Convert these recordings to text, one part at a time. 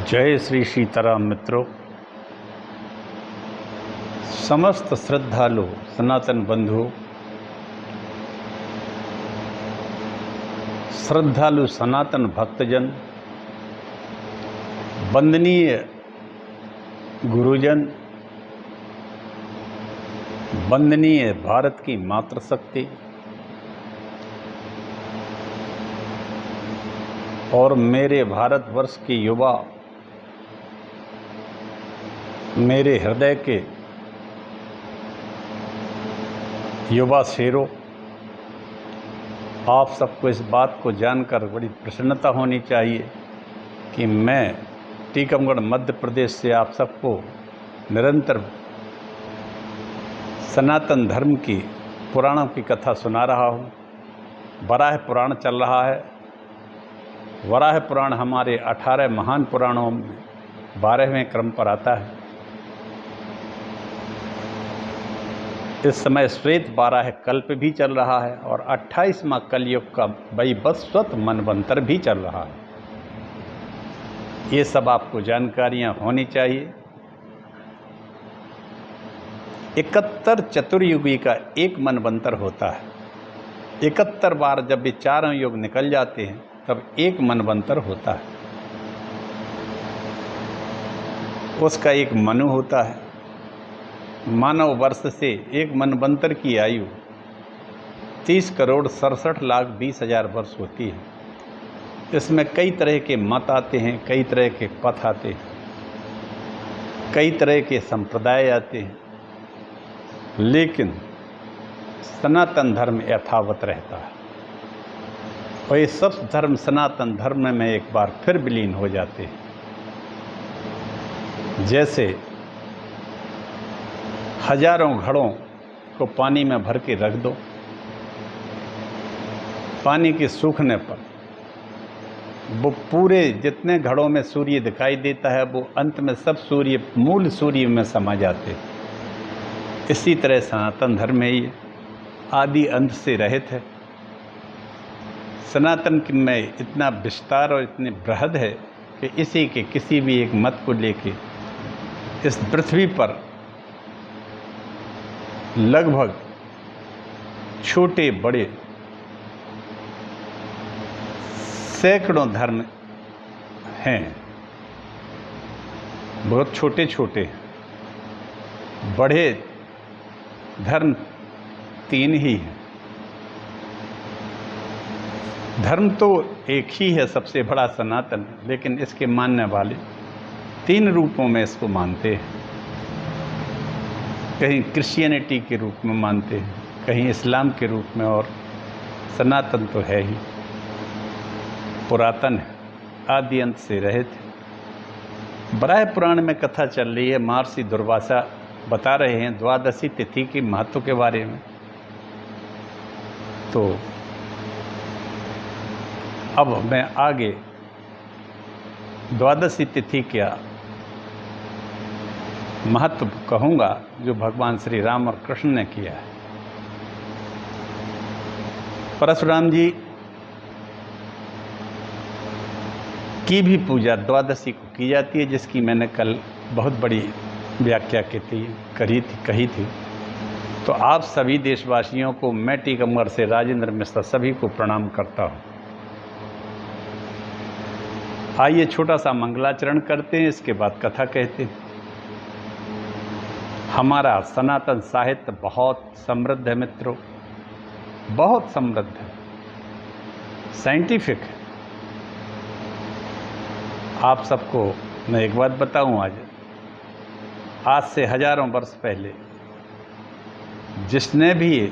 जय श्री सीताराम मित्रों। समस्त श्रद्धालु सनातन बंधु, श्रद्धालु सनातन भक्तजन, वंदनीय गुरुजन, वंदनीय भारत की मातृशक्ति और मेरे भारतवर्ष के युवा, मेरे हृदय के युवा शेरों, आप सबको इस बात को जानकर बड़ी प्रसन्नता होनी चाहिए कि मैं टीकमगढ़ मध्य प्रदेश से आप सबको निरंतर सनातन धर्म की पुराणों की कथा सुना रहा हूँ। वराह पुराण चल रहा है। वराह पुराण हमारे 18 महान पुराणों में 12वें क्रम पर आता है। इस समय श्वेत वाराह कल्प भी चल रहा है और 28वां कलयुग का वैवस्वत मनवंतर भी चल रहा है। ये सब आपको जानकारियां होनी चाहिए। 71 चतुर्युगी का एक मनवंतर होता है। 71 बार जब ये चारों युग निकल जाते हैं तब एक मनवंतर होता है। उसका एक मनु होता है। मानव वर्ष से एक मनवंतर की आयु 30,67,20,000 वर्ष होती है। इसमें कई तरह के मत आते हैं, कई तरह के पथ आते हैं, कई तरह के संप्रदाय आते हैं, लेकिन सनातन धर्म यथावत रहता है और ये सब धर्म सनातन धर्म में एक बार फिर विलीन हो जाते हैं। जैसे हजारों घड़ों को पानी में भर के रख दो, पानी के सूखने पर वो पूरे जितने घड़ों में सूर्य दिखाई देता है वो अंत में सब सूर्य मूल सूर्य में समा जाते हैं। इसी तरह सनातन धर्म में ये आदि अंत से रहित है। सनातन में इतना विस्तार और इतने बृहद है कि इसी के किसी भी एक मत को लेके इस पृथ्वी पर लगभग छोटे बड़े सैकड़ों धर्म हैं। बहुत छोटे छोटे, बड़े धर्म 3 ही हैं। धर्म तो एक ही है, सबसे बड़ा सनातन, लेकिन इसके मानने वाले 3 रूपों में इसको मानते हैं। कहीं क्रिश्चियनिटी के रूप में मानते हैं, कहीं इस्लाम के रूप में, और सनातन तो है ही, पुरातन है, आदि अंत से रहित है। वराह पुराण में कथा चल रही है। महर्षि दुर्वासा बता रहे हैं द्वादशी तिथि के महत्व के बारे में। तो अब मैं आगे द्वादशी तिथि क्या महत्व कहूँगा जो भगवान श्री राम और कृष्ण ने किया है। परशुराम जी की भी पूजा द्वादशी को की जाती है, जिसकी मैंने कल बहुत बड़ी व्याख्या कही थी। तो आप सभी देशवासियों को मैं टीकमगढ़ से राजेंद्र मिश्रा सभी को प्रणाम करता हूँ। आइए छोटा सा मंगलाचरण करते हैं, इसके बाद कथा कहते हैं। हमारा सनातन साहित्य बहुत समृद्ध है मित्रों, बहुत समृद्ध है, साइंटिफिक है। आप सबको मैं एक बात बताऊं, आज से हजारों वर्ष पहले जिसने भी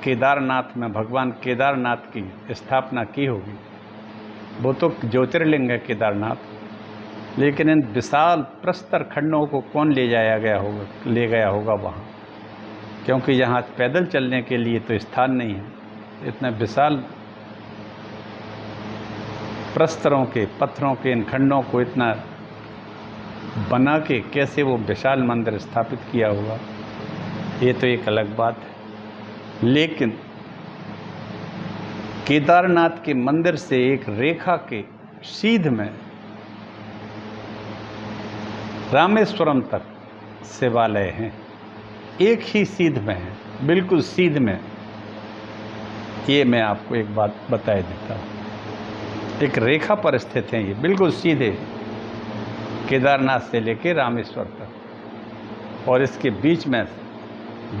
केदारनाथ में भगवान केदारनाथ की स्थापना की होगी, वो तो ज्योतिर्लिंग है केदारनाथ, लेकिन इन विशाल प्रस्तर खंडों को कौन ले गया होगा वहाँ, क्योंकि यहाँ पैदल चलने के लिए तो स्थान नहीं है। इतने विशाल प्रस्तरों के पत्थरों के इन खंडों को इतना बना के कैसे वो विशाल मंदिर स्थापित किया होगा, ये तो एक अलग बात है। लेकिन केदारनाथ के मंदिर से एक रेखा के सीध में रामेश्वरम तक शिवालय हैं, एक ही सीध में है, बिल्कुल सीध में। ये मैं आपको एक बात बता देता हूँ, एक रेखा पर स्थित हैं ये, बिल्कुल सीधे केदारनाथ से लेके रामेश्वर तक, और इसके बीच में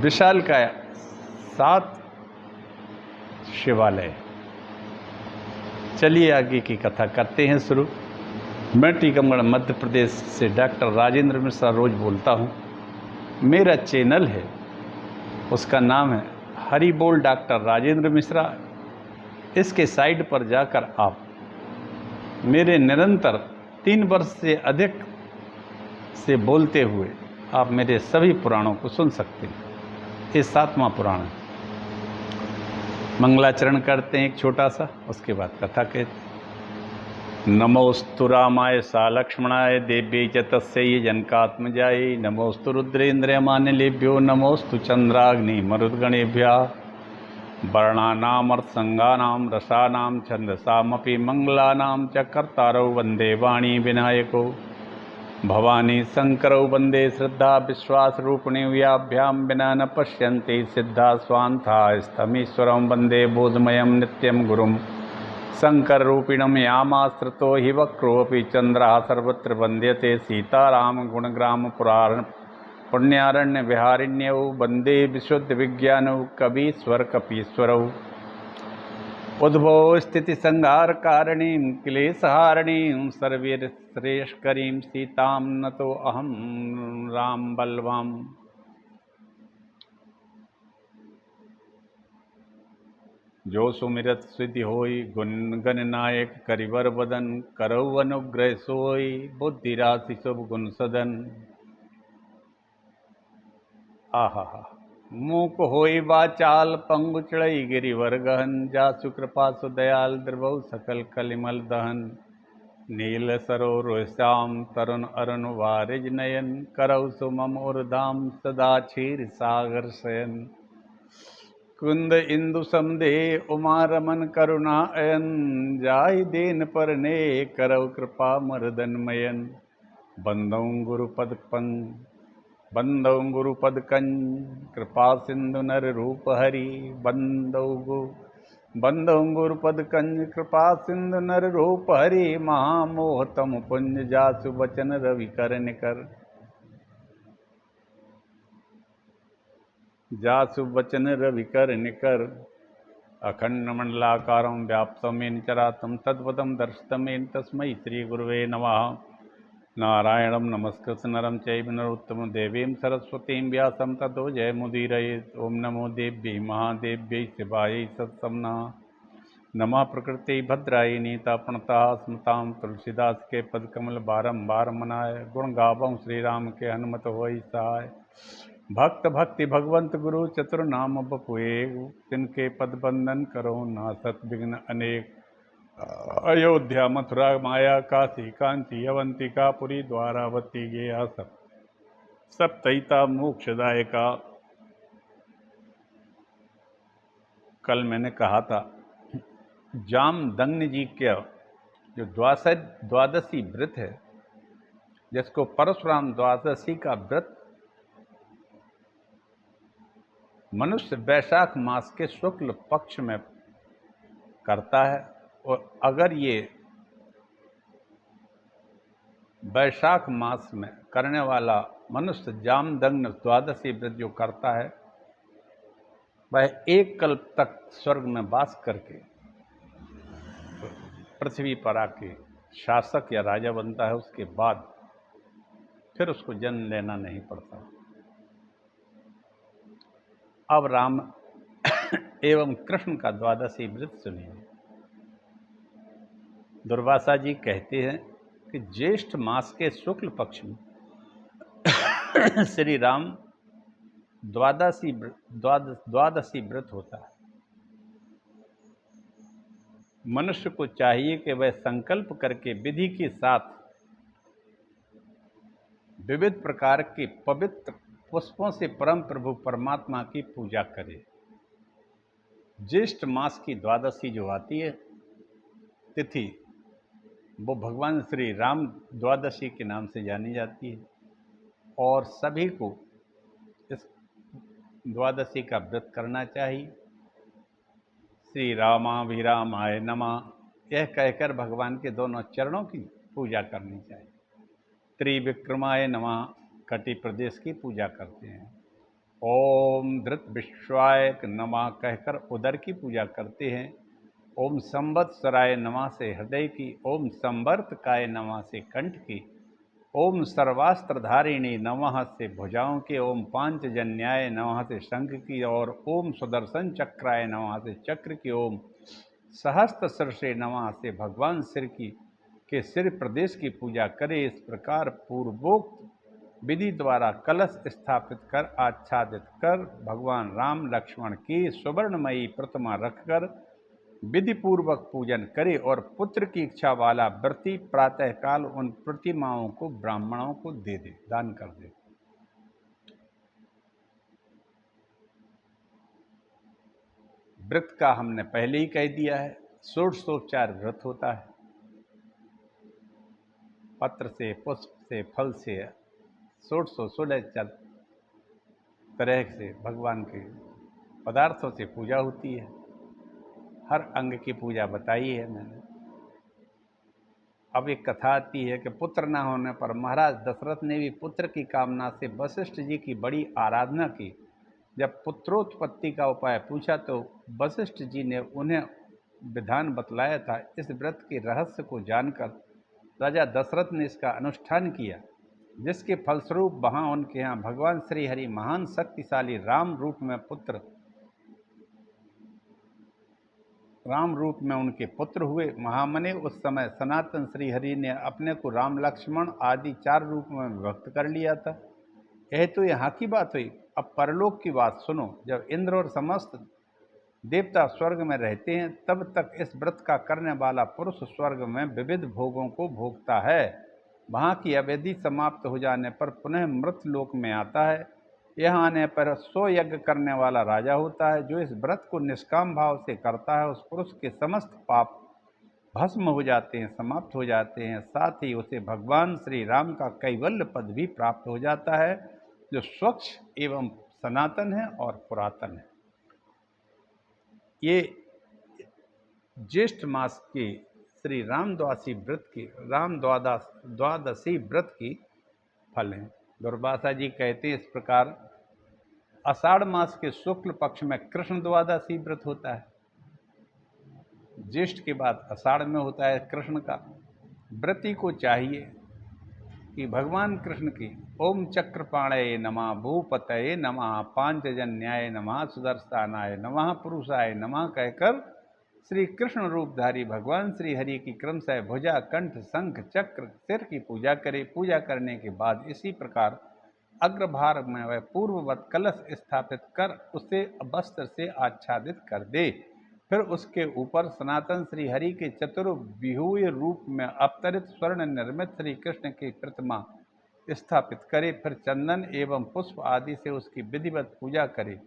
विशालकाय 7 शिवालय। चलिए आगे की कथा करते हैं शुरू। मैं टीकमगढ़ मध्य प्रदेश से डॉक्टर राजेंद्र मिश्रा रोज बोलता हूँ। मेरा चैनल है, उसका नाम है हरि बोल डॉक्टर राजेंद्र मिश्रा। इसके साइट पर जाकर आप मेरे निरंतर 3 वर्ष से अधिक से बोलते हुए आप मेरे सभी पुराणों को सुन सकते हैं। ये 7वां पुराण है। मंगलाचरण करते हैं एक छोटा सा, उसके बाद कथा कहते हैं। नमोस्तु रामाय सा लक्ष्मणाय देव्यै च तस्यै जनकात्मजायै नमोस्तु रुद्रेन्द्रयमानिलेभ्यो नमोस्तु चंद्राग्नि मरुद्गणेभ्यः वर्णानामर्थसंगानां रसानां छन्दसामपि मंगलानां च कर्तारौ वन्दे वाणी विनायको भवानी शंकरौ वन्दे श्रद्धा विश्वासरूपिणी व्याभ्यां विना न पश्यन्ति सिद्धा स्वान्था स्तमीश्वरं वन्दे बोधमयं नित्यं गुरुं शंकररूपिणं यामाश्रितो हि वक्रोऽपि चन्द्रः सर्वत्र वन्द्यते सीताराम गुणग्राम पुण्यारण्य विहारिण्यौ वन्दे विशुद्धविज्ञानौ कवीश्वर कपीश्वरौ उद्भव स्थिति संहार कारणीं क्लेशहारिणीं सर्वैर्श्रेयस्करीं सीतां नतो अहं राम बलवाम। जो सुमिरत सिद्धि होई गुण गणनायक करिवर बदन करौ अनुग्रह सोई बुद्धि राशि शुभ गुण सदन। आहा मूक होई वाचाल पंगु चढ़ई गिरिवर गहन जासु कृपा सुदयाल द्रवौ सकल कलिमल दहन। नील सरोर श्याम तरुण अरुण वारिज नयन करौ सुमम उर्धाम सदा क्षीर सागर शयन। कुंद इंदु समदे उमा रमन करुणा अयन जाहि देन पर ने करौ कृपा मर्दन बंदौ गुरुपद बंदौ गुरुपद कृपा सिंधु नर रूप हरि बंदौ गुरुपद कृपा सिंधु नर रूप हरि महामोह तम पुंज जासु बचन रवि कर निकर। जासु बचन रवि कर निकर अखंड मंडलाकारं व्याप्तं येन चराचरं तत्पदं दर्शितं येन तस्मै श्री गुरुवे नमः। नारायणं नमस्कृत्य नरं चैव नरोत्तमं देवीं सरस्वतीं व्यासं ततो जयमुदीरयेत्। ओम नमो देव्यै महादेव्यै शिवायै सत्समना नमः। प्रकृति भद्रायै नीतापणता स्मतां तुलसीदास के पदकमल बारंबार मनाय गुण गावं श्री राम के हनुमत होई सहाय। भक्त भक्ति भगवंत गुरु चतुर नाम बपुए तिनके पद बंदन करो नासत विघ्न अनेक। अयोध्या मथुरा माया काशी कांची अवंतिका पुरी द्वारावती गया सब तैता मोक्षदायका। कल मैंने कहा था जामदग्नि जी के जो द्वादशी व्रत है, जिसको परशुराम द्वादशी का व्रत मनुष्य वैशाख मास के शुक्ल पक्ष में करता है, और अगर ये वैशाख मास में करने वाला मनुष्य जामदग्नि द्वादशी व्रत जो करता है, वह 1 कल्प तक स्वर्ग में वास करके पृथ्वी पर आके शासक या राजा बनता है। उसके बाद फिर उसको जन्म लेना नहीं पड़ता। अब राम एवं कृष्ण का द्वादशी व्रत सुनिए। दुर्वासा जी कहते हैं कि ज्येष्ठ मास के शुक्ल पक्ष में श्री राम द्वादशी व्रत होता है। मनुष्य को चाहिए कि वह संकल्प करके विधि के साथ विविध प्रकार के पवित्र पुष्पों से परम प्रभु परमात्मा की पूजा करे। ज्येष्ठ मास की द्वादशी जो आती है तिथि, वो भगवान श्री राम द्वादशी के नाम से जानी जाती है। और सभी को इस द्वादशी का व्रत करना चाहिए। श्री रामाभिरामाय नमः यह कहकर भगवान के दोनों चरणों की पूजा करनी चाहिए। त्रिविक्रमाय नमः कटि प्रदेश की पूजा करते हैं। ओम धृत विश्वाय नमः कहकर उदर की पूजा करते हैं। ओम संवत्सराय नमः से हृदय की, ओम संवर्तकाय नमः से कंठ की, ओम सर्वास्त्रधारिणी नमः से भुजाओं के, ओम पांचजन्याय नमः से शंख की, और ओम सुदर्शन चक्राय नमः से चक्र की, ओम सहस्त्र शीर्षे नमः से भगवान सिर की के सिर प्रदेश की पूजा करे। इस प्रकार पूर्वोक्त विधि द्वारा कलश स्थापित कर आच्छादित कर भगवान राम लक्ष्मण की सुवर्णमयी प्रतिमा रखकर विधि पूर्वक पूजन करे और पुत्र की इच्छा वाला व्रती प्रातःकाल उन प्रतिमाओं को ब्राह्मणों को दे दे, दान कर दे। व्रत का हमने पहले ही कह दिया है, षोडशोपचार व्रत होता है। पत्र से, पुष्प से, फल से 1616 तरह से भगवान के पदार्थों से पूजा होती है। हर अंग की पूजा बताई है मैंने। अब एक कथा आती है कि पुत्र न होने पर महाराज दशरथ ने भी पुत्र की कामना से वशिष्ठ जी की बड़ी आराधना की। जब पुत्रोत्पत्ति का उपाय पूछा तो वशिष्ठ जी ने उन्हें विधान बतलाया था। इस व्रत के रहस्य को जानकर राजा दशरथ ने इसका अनुष्ठान किया, जिसके फलस्वरूप वहाँ उनके यहाँ भगवान श्री हरि महान शक्तिशाली राम रूप में उनके पुत्र हुए। महामने उस समय सनातन श्री हरि ने अपने को राम लक्ष्मण आदि 4 रूप में विभक्त कर लिया था। यह तो यहाँ की बात हुई। अब परलोक की बात सुनो। जब इंद्र और समस्त देवता स्वर्ग में रहते हैं तब तक इस व्रत का करने वाला पुरुष स्वर्ग में विविध भोगों को भोगता है। वहाँ की अवधि समाप्त हो जाने पर पुनः मृत लोक में आता है। यहाँ आने पर 100 यज्ञ करने वाला राजा होता है। जो इस व्रत को निष्काम भाव से करता है उस पुरुष के समस्त पाप भस्म हो जाते हैं, समाप्त हो जाते हैं। साथ ही उसे भगवान श्री राम का कैवल्य पद भी प्राप्त हो जाता है, जो स्वच्छ एवं सनातन है और पुरातन है। ये ज्येष्ठ मास के श्री द्वादशी व्रत की फल हैं। दुर्वासा जी कहते हैं इस प्रकार आषाढ़ मास के शुक्ल पक्ष में कृष्ण द्वादशी व्रत होता है। ज्येष्ठ के बाद आषाढ़ में होता है कृष्ण का। व्रती को चाहिए कि भगवान कृष्ण की ओम चक्रपाणये नमः, भूपतये नमः, पांचजन्याय नमः, सुदर्शनाय नमः, पुरुषाय नमः कहकर श्री कृष्ण रूपधारी भगवान श्री हरि की क्रमशः भुजा, कंठ, शंख, चक्र, सिर की पूजा करे। पूजा करने के बाद इसी प्रकार अग्रभाग में वह पूर्ववत कलश स्थापित कर उसे वस्त्र से आच्छादित कर दे। फिर उसके ऊपर सनातन श्री हरि के चतुर्व्यूह रूप में अवतरित स्वर्ण निर्मित श्री कृष्ण की प्रतिमा स्थापित करे। फिर चंदन एवं पुष्प आदि से उसकी विधिवत पूजा करे।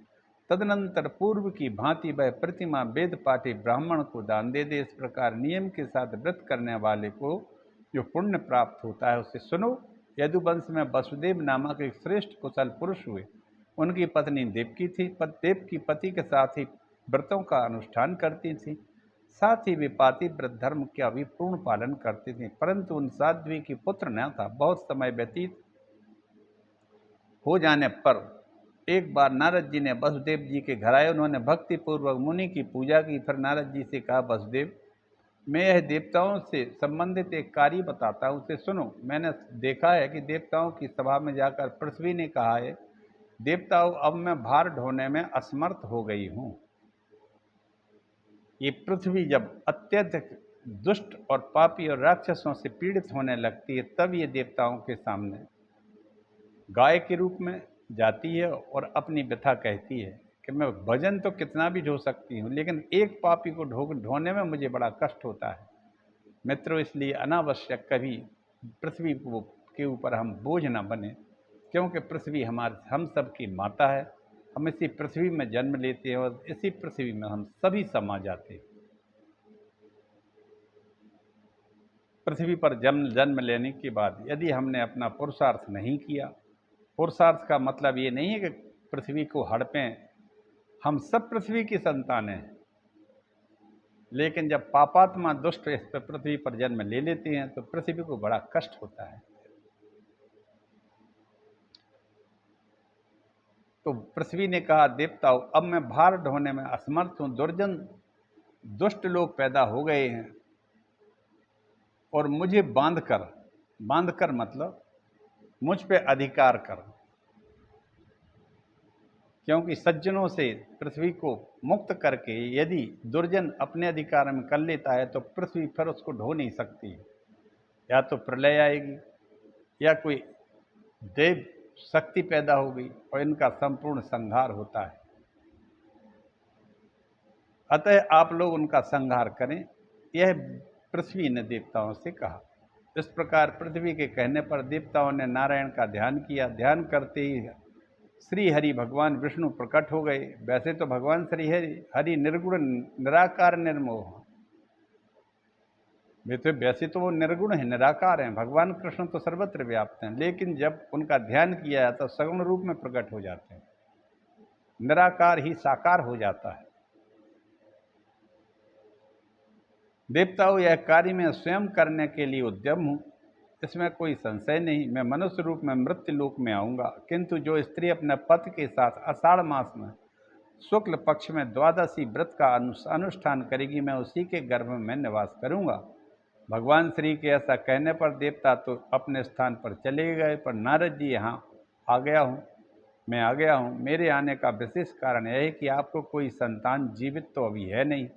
तदनंतर पूर्व की भांति वह प्रतिमा वेद पाठी ब्राह्मण को दान दे दे। इस प्रकार नियम के साथ व्रत करने वाले को जो पुण्य प्राप्त होता है उसे सुनो। यदुवंश में वसुदेव नामक एक श्रेष्ठ कुशल पुरुष हुए। उनकी पत्नी देवकी थी। देवकी पति के साथ ही व्रतों का अनुष्ठान करती थी, साथ ही वे पातिव्रत धर्म का भी पूर्ण पालन करती थी। परंतु उन साध्वी की पुत्र न था। बहुत समय व्यतीत हो जाने पर एक बार नारद जी ने वसुदेव जी के घर आए। उन्होंने भक्ति पूर्वक मुनि की पूजा की। फिर नारद जी से कहा, वसुदेव, मैं यह देवताओं से संबंधित एक कार्य बताता हूँ, उसे सुनो। मैंने देखा है कि देवताओं की सभा में जाकर पृथ्वी ने कहा है, देवताओं, अब मैं भार ढोने में असमर्थ हो गई हूँ। ये पृथ्वी जब अत्यधिक दुष्ट और पापी और राक्षसों से पीड़ित होने लगती है तब ये देवताओं के सामने गाय के रूप में जाती है और अपनी व्यथा कहती है कि मैं भजन तो कितना भी ढो सकती हूँ, लेकिन एक पापी को ढोने में मुझे बड़ा कष्ट होता है। मित्रों, इसलिए अनावश्यक कभी पृथ्वी के ऊपर हम बोझ न बने, क्योंकि पृथ्वी हम सब की माता है। हम इसी पृथ्वी में जन्म लेते हैं और इसी पृथ्वी में हम सभी समा जाते हैं। पृथ्वी पर जन्म लेने के बाद यदि हमने अपना पुरुषार्थ नहीं किया पुरुषार्थ का मतलब ये नहीं है कि पृथ्वी को हड़पें। हम सब पृथ्वी की संतानें हैं, लेकिन जब पापात्मा दुष्ट इस पर पृथ्वी पर जन्म ले लेते हैं तो पृथ्वी को बड़ा कष्ट होता है। तो पृथ्वी ने कहा, देवताओं अब मैं भार ढोने में असमर्थ हूं, दुर्जन दुष्ट लोग पैदा हो गए हैं और मुझे बांधकर मतलब मुझ पे अधिकार कर, क्योंकि सज्जनों से पृथ्वी को मुक्त करके यदि दुर्जन अपने अधिकार में कर लेता है तो पृथ्वी फिर उसको ढो नहीं सकती। या तो प्रलय आएगी या कोई देव शक्ति पैदा होगी और इनका संपूर्ण संहार होता है। अतः आप लोग उनका संहार करें, यह पृथ्वी ने देवताओं से कहा। इस प्रकार पृथ्वी के कहने पर देवताओं ने नारायण का ध्यान किया। ध्यान करते ही श्री हरि भगवान विष्णु प्रकट हो गए। वैसे तो भगवान श्री हरि निर्गुण निराकार निर्मोह, वैसे तो वो निर्गुण है, निराकार हैं। भगवान कृष्ण तो सर्वत्र व्याप्त हैं, लेकिन जब उनका ध्यान किया जाता तो सगुण रूप में प्रकट हो जाते हैं। निराकार ही साकार हो जाता है। देवताओं, यह कार्य मैं स्वयं करने के लिए उद्यम हूँ, इसमें कोई संशय नहीं। मैं मनुष्य रूप में मृत्यु लोक में आऊँगा, किंतु जो स्त्री अपने पति के साथ आषाढ़ मास में शुक्ल पक्ष में द्वादशी व्रत का अनुष्ठान करेगी, मैं उसी के गर्भ में निवास करूँगा। भगवान श्री के ऐसा कहने पर देवता तो अपने स्थान पर चले गए, पर नारद जी मैं आ गया हूँ। मेरे आने का विशेष कारण यह है कि आपको कोई संतान जीवित तो अभी है नहीं,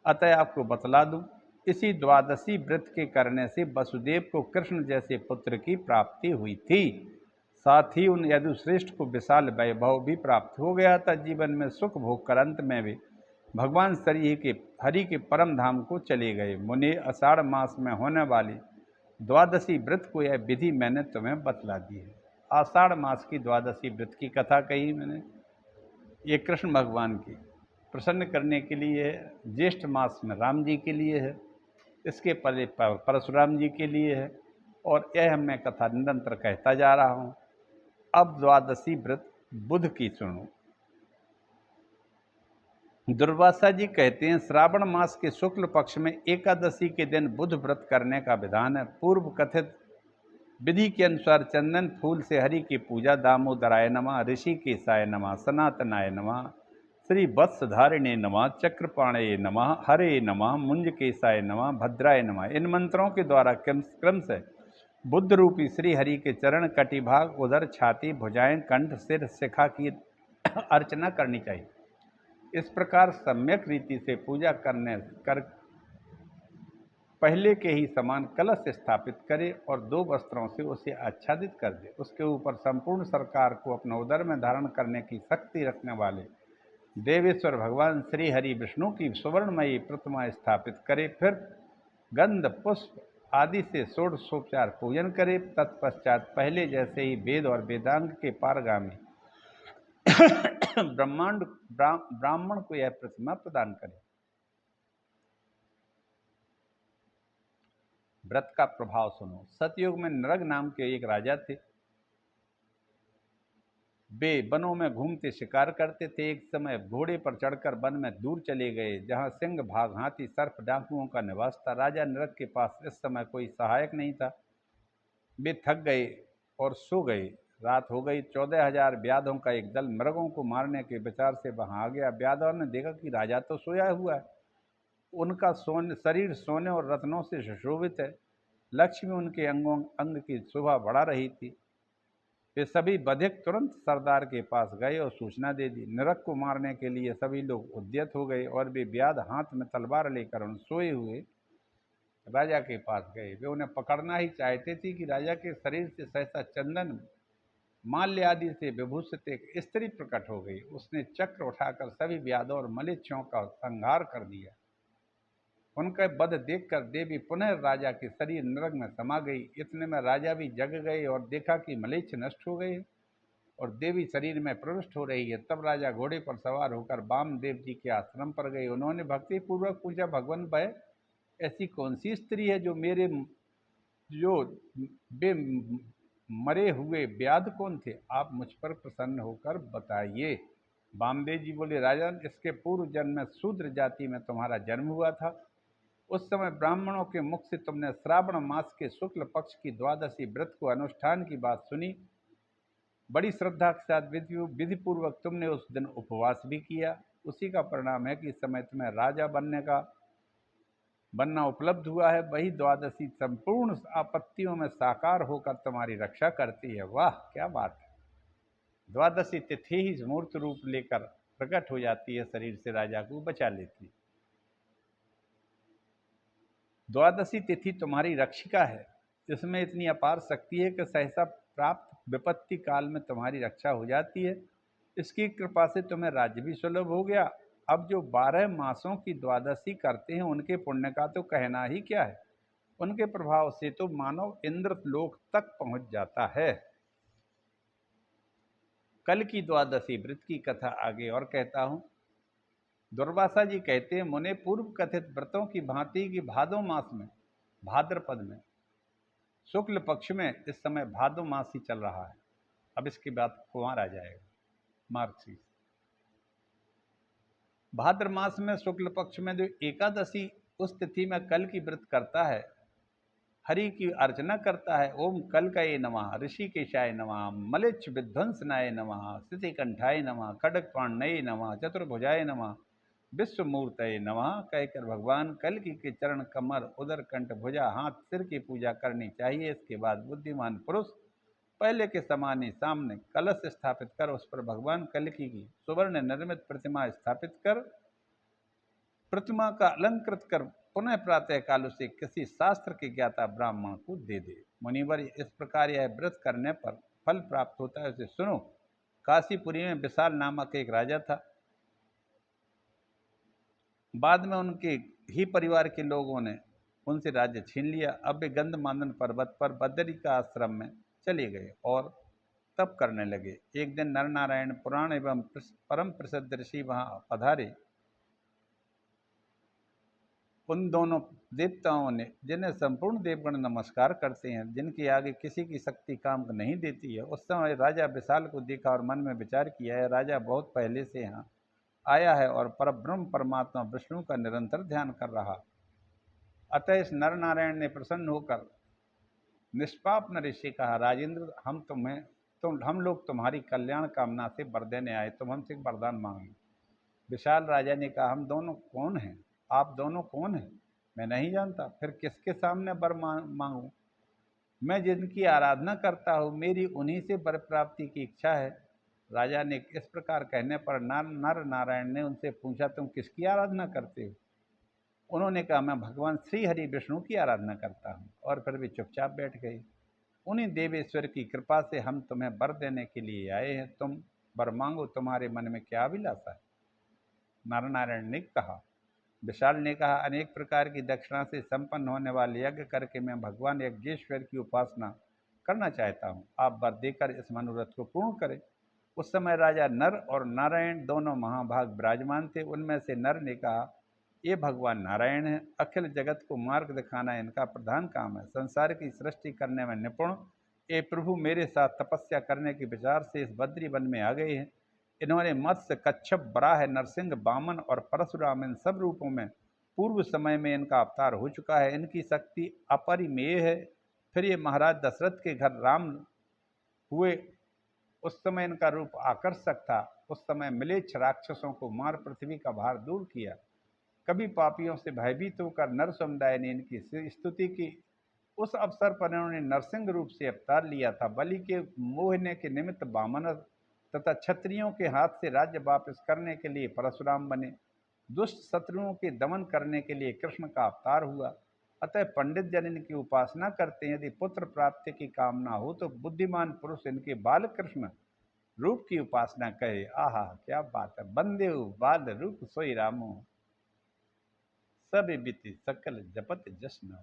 अतः आपको बतला दूं, इसी द्वादशी व्रत के करने से वसुदेव को कृष्ण जैसे पुत्र की प्राप्ति हुई थी। साथ ही उन यदुश्रेष्ठ को विशाल वैभव भी प्राप्त हो गया था। जीवन में सुख भोग कर अंत में भी भगवान हरि के परम धाम को चले गए। मुने, आषाढ़ मास में होने वाली द्वादशी व्रत को यह विधि मैंने तुम्हें बतला दी है। आषाढ़ मास की द्वादशी व्रत की कथा कही मैंने। ये कृष्ण भगवान की प्रसन्न करने के लिए है। ज्येष्ठ मास में राम जी के लिए है, इसके पहले परशुराम जी के लिए है, और यह मैं कथा निरंतर कहता जा रहा हूँ। अब द्वादशी व्रत बुध की सुनो। दुर्वासा जी कहते हैं, श्रावण मास के शुक्ल पक्ष में एकादशी के दिन बुध व्रत करने का विधान है। पूर्व कथित विधि के अनुसार चंदन फूल से हरि की पूजा, दामोदराय नमः, ऋषिकेशाय नमः, सनातनाय नमः, श्री वत्सधारिणे नमः, चक्रपाणये नमः, हरे नमः, मुंजकेशाय नमः, भद्राय नमः, इन मंत्रों के द्वारा क्रम से बुद्ध रूपी श्री हरि के चरण, कटिभाग, उदर, छाती, भुजाएं, कंठ, सिर, शिखा की अर्चना करनी चाहिए। इस प्रकार सम्यक रीति से पूजा कर पहले के ही समान कलश स्थापित करे और 2 वस्त्रों से उसे आच्छादित कर दे। उसके ऊपर संपूर्ण सरकार को अपने उदर में धारण करने की शक्ति रखने वाले देवेश्वर भगवान श्री हरि विष्णु की सुवर्णमयी प्रतिमा स्थापित करे। फिर गंध, पुष्प आदि से षोडशोपचार पूजन करे। तत्पश्चात पहले जैसे ही वेद और वेदांग के पारगामी ब्राह्मण को यह प्रतिमा प्रदान करे। व्रत का प्रभाव सुनो। सतयुग में नरग नाम के एक राजा थे। वे वनों में घूमते शिकार करते थे। एक समय घोड़े पर चढ़कर वन में दूर चले गए, जहां सिंह, भाग, हाथी, सर्प, डाकुओं का निवास था। राजा नरग के पास इस समय कोई सहायक नहीं था। वे थक गए और सो गए। रात हो गई। 14,000 व्याधों का एक दल मृगों को मारने के विचार से वहां आ गया। व्याधों ने देखा कि राजा तो सोया हुआ है, उनका शरीर सोने और रत्नों से सुशोभित है, लक्ष्मी उनके अंग की शोभा बढ़ा रही थी। वे सभी बधिक तुरंत सरदार के पास गए और सूचना दे दी। नरक को मारने के लिए सभी लोग उद्यत हो गए और वे व्याध हाथ में तलवार लेकर उन सोए हुए राजा के पास गए। वे उन्हें पकड़ना ही चाहते थे कि राजा के शरीर से सहसा चंदन, माल्य आदि से विभूषित एक स्त्री प्रकट हो गई। उसने चक्र उठाकर सभी व्याधों और मलेच्छों का संहार कर दिया। उनका वध देखकर देवी पुनः राजा के शरीर नरक में समा गई। इतने में राजा भी जग गए और देखा कि मलेच्छ नष्ट हो गए और देवी शरीर में प्रविष्ट हो रही है। तब राजा घोड़े पर सवार होकर वामदेव जी के आश्रम पर गए। उन्होंने भक्ति पूर्वक पूछा, भगवान वह ऐसी कौन सी स्त्री है जो मरे हुए व्याध कौन थे? आप मुझ पर प्रसन्न होकर बताइए। वामदेव जी बोले, राजन, इसके पूर्व जन्म में शूद्र जाति में तुम्हारा जन्म हुआ था। उस समय ब्राह्मणों के मुख से तुमने श्रावण मास के शुक्ल पक्ष की द्वादशी व्रत को अनुष्ठान की बात सुनी। बड़ी श्रद्धा के साथ विधि पूर्वक तुमने उस दिन उपवास भी किया। उसी का परिणाम है कि इस समय तुम्हें राजा बनना उपलब्ध हुआ है। वही द्वादशी संपूर्ण आपत्तियों में साकार होकर तुम्हारी रक्षा करती है। वाह, क्या बात है! द्वादशी तिथि ही मूर्त रूप लेकर प्रकट हो जाती है, शरीर से राजा को बचा लेती है। द्वादशी तिथि तुम्हारी रक्षिका है। इसमें इतनी अपार शक्ति है कि सहसा प्राप्त विपत्ति काल में तुम्हारी रक्षा हो जाती है। इसकी कृपा से तुम्हें राज्य भी सुलभ हो गया। अब जो 12 मासों की द्वादशी करते हैं उनके पुण्य का तो कहना ही क्या है। उनके प्रभाव से तो मानव इंद्र लोक तक पहुंच जाता है। कल की द्वादशी व्रत की कथा आगे और कहता हूं। दुर्वासा जी कहते हैं, मुने पूर्व कथित व्रतों की भांति की भादो मास में, भाद्रपद में, शुक्ल पक्ष में, इस समय भादो मास ही चल रहा है। अब इसके बाद कुंवर आ जाएगा, मार्गशीर्ष। भाद्र मास में शुक्ल पक्ष में जो एकादशी, उस तिथि में कल की व्रत करता है, हरि की अर्चना करता है, ओम कलकये नमः, ऋषिकेशाय नमः, मलेच्छ विध्वंसनाय नमः, स्थितिकंठाय नमः, खड्गपाणये नमः, चतुर्भुजाय नमः, विश्वमूर्तये नमः कहकर भगवान कल्कि के चरण, कमर, उदर, कंठ, भुजा, हाथ, सिर की पूजा करनी चाहिए। इसके बाद बुद्धिमान पुरुष पहले के समान ही सामने कलश स्थापित कर उस पर भगवान कल्कि की सुवर्ण निर्मित प्रतिमा स्थापित कर, प्रतिमा का अलंकृत कर, पुनः प्रातः काल उसे किसी शास्त्र के ज्ञाता ब्राह्मण को दे दे। मुनिवर, इस प्रकार यह व्रत करने पर फल प्राप्त होता है, उसे सुनो। काशीपुरी में विशाल नामक एक राजा था। बाद में उनके ही परिवार के लोगों ने उनसे राज्य छीन लिया। अब वे गंधमादन पर्वत पर बदरी का आश्रम में चले गए और तप करने लगे। एक दिन नर नारायण पुराण एवं परम प्रसिद्ध ऋषि वहां पधारे। उन दोनों देवताओं ने, जिन्हें संपूर्ण देवगण नमस्कार करते हैं, जिनके आगे किसी की शक्ति काम नहीं देती है, उस समय राजा विशाल को देखा और मन में विचार किया है, राजा बहुत पहले से यहाँ आया है और परब्रह्म परमात्मा विष्णु का निरंतर ध्यान कर रहा। अतः इस नर नारायण ने प्रसन्न होकर निष्पाप नरेश से कहा, राजेंद्र, हम लोग तुम्हारी कल्याण कामना से वर देने आए, तुम हमसे वरदान मांगे। विशाल राजा ने कहा, हम दोनों कौन हैं? आप दोनों कौन हैं? मैं नहीं जानता, फिर किसके सामने वर मांगूं? मैं जिनकी आराधना करता हूँ, मेरी उन्हीं से वर प्राप्ति की इच्छा है। राजा ने इस प्रकार कहने पर नर नारायण ने उनसे पूछा, तुम किसकी आराधना करते हो? उन्होंने कहा, मैं भगवान श्री हरि विष्णु की आराधना करता हूँ। और फिर वे चुपचाप बैठ गए। उन्हीं देवेश्वर की कृपा से हम तुम्हें वर देने के लिए आए हैं। तुम वर मांगो, तुम्हारे मन में क्या अभिलाषा है? नर नारायण ने कहा। विशाल ने कहा, अनेक प्रकार की दक्षिणा से संपन्न होने वाले यज्ञ करके मैं भगवान यज्ञेश्वर की उपासना करना चाहता हूँ। आप वर देकर इस मनोरथ को पूर्ण करें। उस समय राजा नर और नारायण दोनों महाभाग विराजमान थे। उनमें से नर ने कहा, ये भगवान नारायण है, अखिल जगत को मार्ग दिखाना इनका प्रधान काम है, संसार की सृष्टि करने में निपुण। ये प्रभु मेरे साथ तपस्या करने के विचार से इस बद्री वन में आ गए हैं। इन्होंने मत्स्य, कच्छप, वराह, नरसिंह, वामन और परशुराम, इन सब रूपों में पूर्व समय में इनका अवतार हो चुका है। इनकी शक्ति अपरिमेय है। फिर ये महाराज दशरथ के घर राम हुए, उस समय इनका रूप आकर्षक था। उस समय मिलेच्छ राक्षसों को मार पृथ्वी का भार दूर किया। कभी पापियों से भयभीत होकर नर समुदाय ने इनकी स्तुति की। उस अवसर पर इन्होंने नरसिंह रूप से अवतार लिया था। बलि के मोहने के निमित्त वामन तथा क्षत्रियों के हाथ से राज्य वापस करने के लिए परशुराम बने। दुष्ट शत्रुओं के दमन करने के लिए कृष्ण का अवतार हुआ। अतः पंडित जन इनकी उपासना करते हैं। यदि पुत्र प्राप्ति की कामना हो तो बुद्धिमान पुरुष इनके बाल कृष्ण रूप की उपासना करे। आहा, क्या बात है! बंदे बाल रूप सोई रामो, सब बीती सकल जपत जश्न।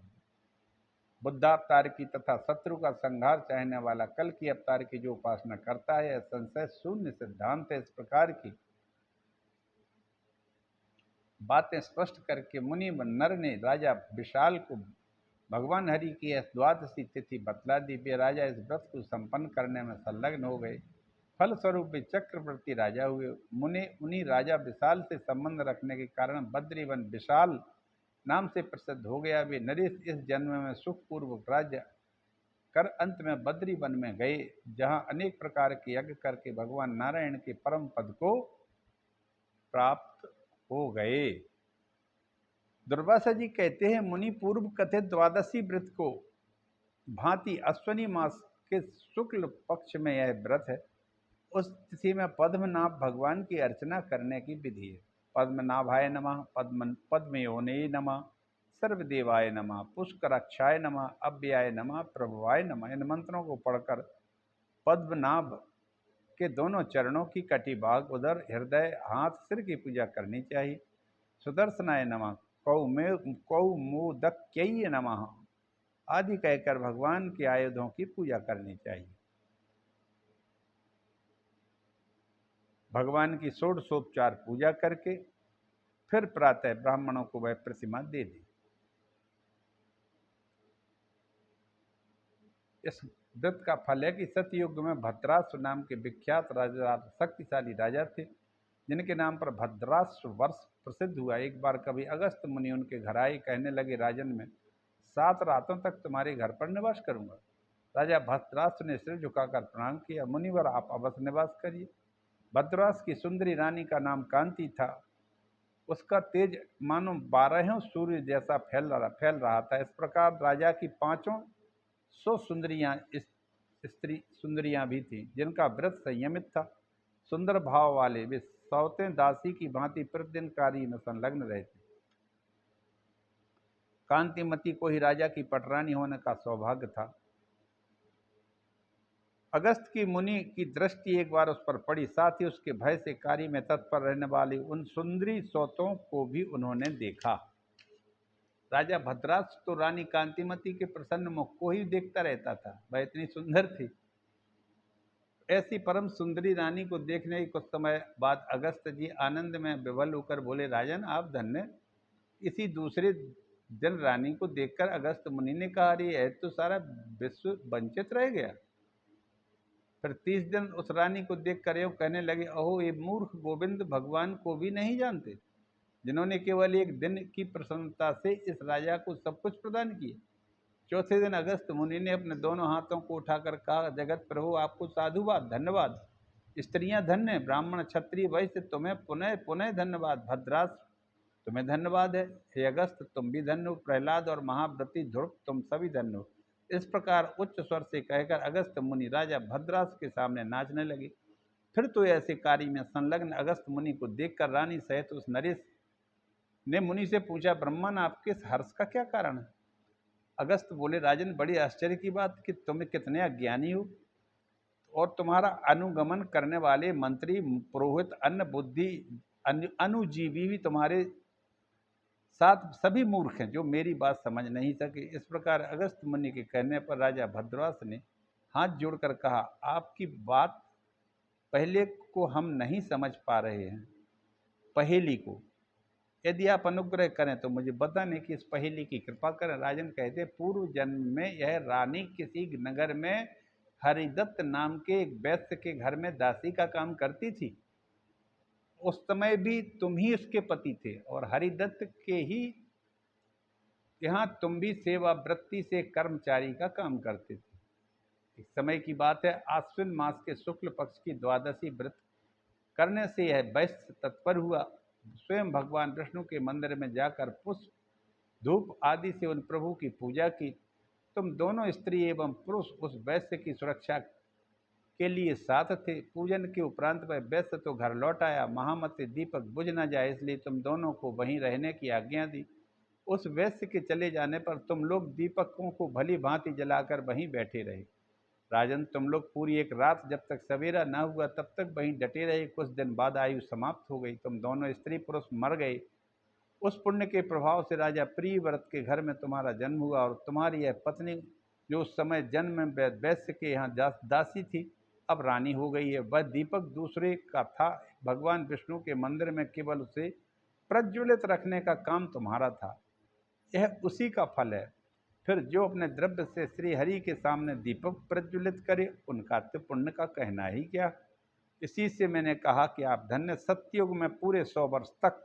बुद्धावतार की तथा शत्रु का संहार चाहने वाला कल की अवतार की जो उपासना करता है, यह संशय शून्य सिद्धांत है। इस प्रकार की बातें स्पष्ट करके मुनि व नर ने राजा विशाल को भगवान हरि की यह द्वादशी तिथि बतला दी। वे राजा इस व्रत को संपन्न करने में संलग्न हो गए। फलस्वरूप वे चक्रवर्ती राजा हुए। उन्हीं राजा विशाल से संबंध रखने के कारण बद्रीवन विशाल नाम से प्रसिद्ध हो गया। वे नरेश इस जन्म में सुखपूर्वक राज्य कर अंत में बद्री वन में गए, जहां अनेक प्रकार के यज्ञ करके भगवान नारायण के परम पद को प्राप्त हो गए। दुर्वासा जी कहते हैं, मुनि पूर्व कथित द्वादशी व्रत को भांति अश्वनी मास के शुक्ल पक्ष में यह व्रत है। उस तिथि में पद्मनाभ भगवान की अर्चना करने की विधि है। पद्मनाभाय नमः, पद्मयोने नमः, सर्वदेवाय नमः, पुष्कराक्षाय नमः, अव्ययाय नमः, प्रभवाय नमः। इन मंत्रों को पढ़कर पद्मनाभ के दोनों चरणों की कटिभाग, उदर, हृदय, हाथ, सिर की पूजा करनी चाहिए। सुदर्शनाय नमः, कौमुदक्यै नमः आदि कहकर भगवान के आयुधों की पूजा करनी चाहिए। भगवान की षोडशोपचार पूजा करके फिर प्रातः ब्राह्मणों को वह प्रतिमा दे दी। इस व्रत का फल है कि सतयुग में भद्राश्व नाम के विख्यात राजा, शक्तिशाली राजा थे, जिनके नाम पर भद्राश्व वर्ष प्रसिद्ध हुआ। एक बार कभी अगस्त मुनि उनके घर आए, कहने लगे, राजन मैं 7 रातों तक तुम्हारे घर पर निवास करूंगा। राजा भद्राश्व ने सिर झुकाकर प्रणाम किया। मुनिवर, आप अवश्य निवास करिए। भद्राश्व की सुंदरी रानी का नाम कांति था। उसका तेज मानो 12 सूर्य जैसा फैल रहा था। इस प्रकार राजा की 500 सुंदरियां भी थीं, जिनका व्रत संयमित था। सुंदर भाव वाले वे सौतें दासी की भांति प्रतिदिन कार्य में संलग्न रहते। कांतिमती को ही राजा की पटरानी होने का सौभाग्य था। अगस्त की मुनि की दृष्टि एक बार उस पर पड़ी, साथ ही उसके भय से कार्य में तत्पर रहने वाली उन सुंदरी सौतों को भी उन्होंने देखा। राजा भद्राश्व तो रानी कांतिमती के प्रसन्न मुख को ही देखता रहता था, वह इतनी सुंदर थी। ऐसी परम सुंदरी रानी को देखने के कुछ समय बाद अगस्त जी आनंद में विवल होकर बोले, राजन आप धन्य। इसी दूसरे दिन रानी को देखकर अगस्त मुनि ने कहा, अरे यह तो सारा विश्व वंचित रह गया। फिर 30 दिन उस रानी को देखकर यूं कहने लगे, अहो ये मूर्ख गोविंद भगवान को भी नहीं जानते, जिन्होंने केवल एक दिन की प्रसन्नता से इस राजा को सब कुछ प्रदान किया। चौथे दिन अगस्त मुनि ने अपने दोनों हाथों को उठाकर कहा, जगत प्रभु आपको साधुवाद, धन्यवाद। स्त्रियां धन्य, ब्राह्मण, क्षत्रिय, वैश्य तुम्हें पुनः पुनः धन्यवाद। भद्राश्व तुम्हें धन्यवाद है। हे अगस्त तुम भी धन्य हो। प्रहलाद और महाव्रती ध्रुव तुम सभी धन्य हो। इस प्रकार उच्च स्वर से कहकर अगस्त मुनि राजा भद्राश्व के सामने नाचने लगे। फिर तो ऐसे कार्य में संलग्न अगस्त मुनि को देखकर रानी सहित उस नरेश ने मुनि से पूछा, ब्रह्मन आपके इस हर्ष का क्या कारण है? अगस्त बोले, राजन बड़ी आश्चर्य की बात कि तुम कितने अज्ञानी हो और तुम्हारा अनुगमन करने वाले मंत्री, पुरोहित, अन्न बुद्धि, अनुजीवी भी तुम्हारे साथ सभी मूर्ख हैं, जो मेरी बात समझ नहीं सके। इस प्रकार अगस्त मुनि के कहने पर राजा भद्राश्व ने हाथ जोड़कर कहा, आपकी बात पहले को हम नहीं समझ पा रहे हैं, पहेली को यदि आप अनुग्रह करें तो मुझे बताने की इस पहेली की कृपा करें। राजन कहते, पूर्व जन्म में यह रानी किसी नगर में हरिदत्त नाम के एक वैश्य के घर में दासी का काम करती थी। उस समय भी तुम ही उसके पति थे और हरिदत्त के ही यहाँ तुम भी सेवा वृत्ति से कर्मचारी का काम करते थे। इस समय की बात है, आश्विन मास के शुक्ल पक्ष की द्वादशी व्रत करने से यह वैश्य तत्पर हुआ। स्वयं भगवान विष्णु के मंदिर में जाकर पुष्प, धूप आदि से उन प्रभु की पूजा की। तुम दोनों स्त्री एवं पुरुष उस वैश्य की सुरक्षा के लिए साथ थे। पूजन के उपरांत वह वैश्य तो घर लौट आया। महामती दीपक बुझ न जाए, इसलिए तुम दोनों को वहीं रहने की आज्ञा दी। उस वैश्य के चले जाने पर तुम लोग दीपकों को भली भांति जलाकर वहीं बैठे रहे। राजन तुम लोग पूरी एक रात जब तक सवेरा न हुआ तब तक वहीं डटे रहे। कुछ दिन बाद आयु समाप्त हो गई, तुम दोनों स्त्री पुरुष मर गए। उस पुण्य के प्रभाव से राजा प्रियव्रत के घर में तुम्हारा जन्म हुआ और तुम्हारी यह पत्नी, जो उस समय जन्म में वैश्य के यहाँ दासी थी, अब रानी हो गई है। वह दीपक दूसरे का था। भगवान विष्णु के मंदिर में केवल उसे प्रज्वलित रखने का काम तुम्हारा था। यह उसी का फल है। फिर जो अपने द्रव्य से श्री हरि के सामने दीपक प्रज्वलित करे, उनका तो पुण्य का कहना ही क्या। इसी से मैंने कहा कि आप धन्य। सत्ययुग में पूरे 100 वर्ष तक,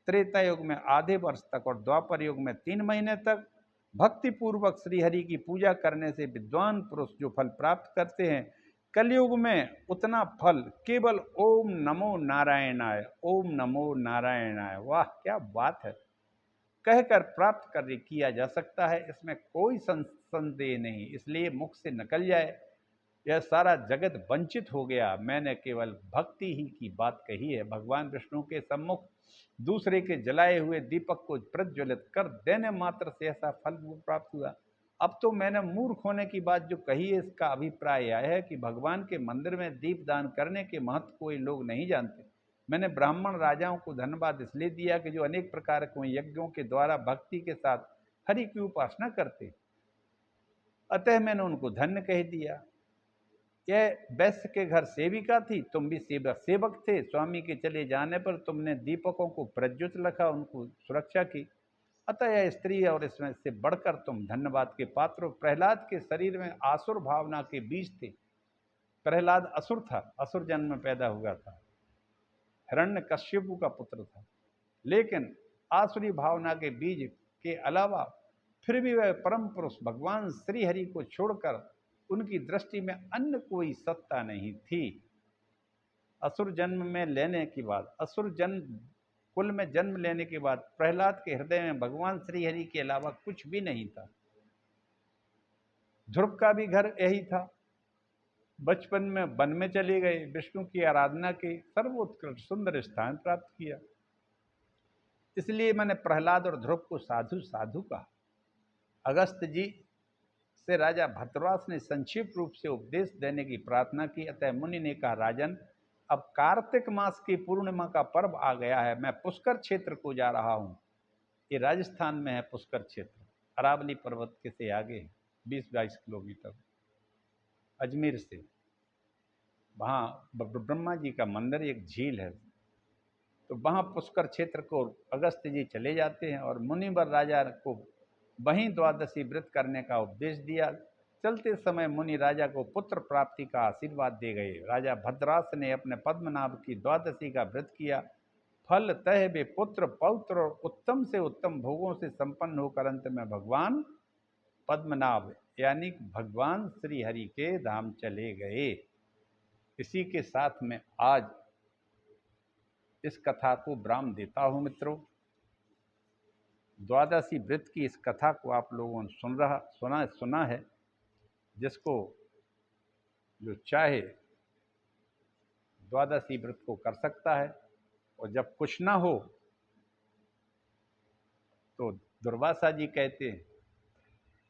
त्रेता युग में आधे वर्ष तक और द्वापर युग में 3 महीने तक भक्ति पूर्वक श्रीहरि की पूजा करने से विद्वान पुरुष जो फल प्राप्त करते हैं, कलयुग में उतना फल केवल ओम नमो नारायणाय, ओम नमो नारायणाय, वाह क्या बात है, कहकर प्राप्त कर किया जा सकता है। इसमें कोई संदेह नहीं। इसलिए मुख से निकल जाए यह सारा जगत वंचित हो गया, मैंने केवल भक्ति ही की बात कही है। भगवान विष्णु के सम्मुख दूसरे के जलाए हुए दीपक को प्रज्वलित कर देने मात्र से ऐसा फल प्राप्त हुआ। अब तो मैंने मूर्ख होने की बात जो कही है, इसका अभिप्राय यह है कि भगवान के मंदिर में दीप दान करने के महत्व को ये लोग नहीं जानते। मैंने ब्राह्मण राजाओं को धन्यवाद इसलिए दिया कि जो अनेक प्रकार के यज्ञों के द्वारा भक्ति के साथ हरि की उपासना करते, अतः मैंने उनको धन्य कह दिया। यह वैश्य के घर सेविका थी, तुम भी सेवक थे। स्वामी के चले जाने पर तुमने दीपकों को प्रज्वलित रखा, उनको सुरक्षा की। अतः यह स्त्री और इसमें से बढ़कर तुम धन्यवाद के पात्र हो। प्रहलाद के शरीर में आसुर भावना के बीज थे। प्रहलाद असुर था, असुर जन्म में पैदा हुआ था, हिरण्यकश्यपु का पुत्र था, लेकिन आसुरी भावना के बीज के अलावा फिर भी वह परम पुरुष भगवान श्री हरि को छोड़कर उनकी दृष्टि में अन्य कोई सत्ता नहीं थी। असुर जन्म में लेने के बाद, असुर जन्म कुल में जन्म लेने के बाद प्रहलाद के हृदय में भगवान श्री हरि के अलावा कुछ भी नहीं था। ध्रुव का भी घर यही था। बचपन में वन में चले गए, विष्णु की आराधना के सर्वोत्कृष्ट सुंदर स्थान प्राप्त किया। इसलिए मैंने प्रहलाद और ध्रुव को साधु साधु कहा। अगस्त जी से राजा भद्रवास ने संक्षिप्त रूप से उपदेश देने की प्रार्थना की। अतः मुनि ने कहा, राजन, अब कार्तिक मास की पूर्णिमा का पर्व आ गया है। मैं पुष्कर क्षेत्र को जा रहा हूँ। ये राजस्थान में है पुष्कर क्षेत्र, अरावली पर्वत के से आगे 20-22 किलोमीटर अजमेर से। वहाँ ब्रह्मा जी का मंदिर, एक झील है, तो वहाँ पुष्कर क्षेत्र को अगस्त जी चले जाते हैं और मुनिवर राजा को वहीं द्वादशी व्रत करने का उपदेश दिया। चलते समय मुनि राजा को पुत्र प्राप्ति का आशीर्वाद दे गए। राजा भद्रास ने अपने पद्मनाभ की द्वादशी का व्रत किया। फल तह वे पुत्र पौत्र और उत्तम से उत्तम भोगों से संपन्न होकर अंत में भगवान पद्मनाभ यानी भगवान श्री हरि के धाम चले गए। इसी के साथ में आज इस कथा को विराम देता हूँ। मित्रों, द्वादशी व्रत की इस कथा को आप लोगों ने सुना है। जिसको जो चाहे द्वादशी व्रत को कर सकता है। और जब कुछ ना हो तो दुर्वासा जी कहते हैं,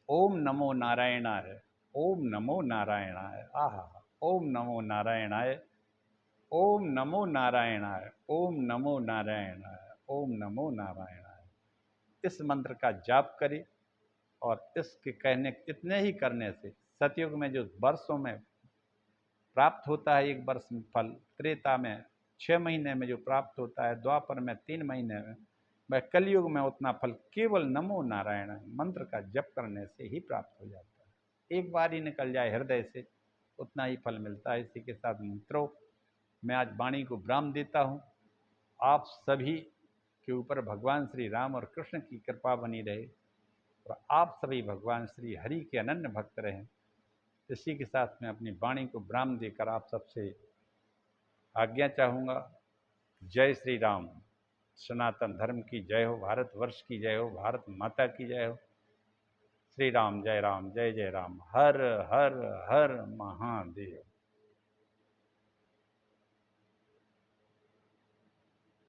ओम नमो नारायणाय, ओम नमो नारायणाय, आहा, ओम नमो नारायणाय, ओम नमो नारायणाय, ओम नमो नारायणाय, ओम नमो नारायणाय। इस मंत्र का जाप करें और इसके कहने इतने ही करने से सतयुग में जो वर्षों में प्राप्त होता है 1 वर्ष में फल, त्रेता में 6 महीने में जो प्राप्त होता है, द्वापर में 3 महीने में, वह कलयुग में उतना फल केवल नमो नारायण मंत्र का जप करने से ही प्राप्त हो जाता है। एक बार ही निकल जाए हृदय से, उतना ही फल मिलता है। इसी के साथ मित्रों, मैं आज वाणी को विराम देता हूँ। आप सभी के ऊपर भगवान श्री राम और कृष्ण की कृपा बनी रहे और आप सभी भगवान श्री हरि के अनन्य भक्त रहें। इसी के साथ मैं अपनी वाणी को विराम देकर आप सबसे आज्ञा चाहूँगा। जय श्री राम। सनातन धर्म की जय हो, भारतवर्ष की जय हो, भारत माता की जय हो। श्री राम, जय जय राम, हर हर हर महादेव।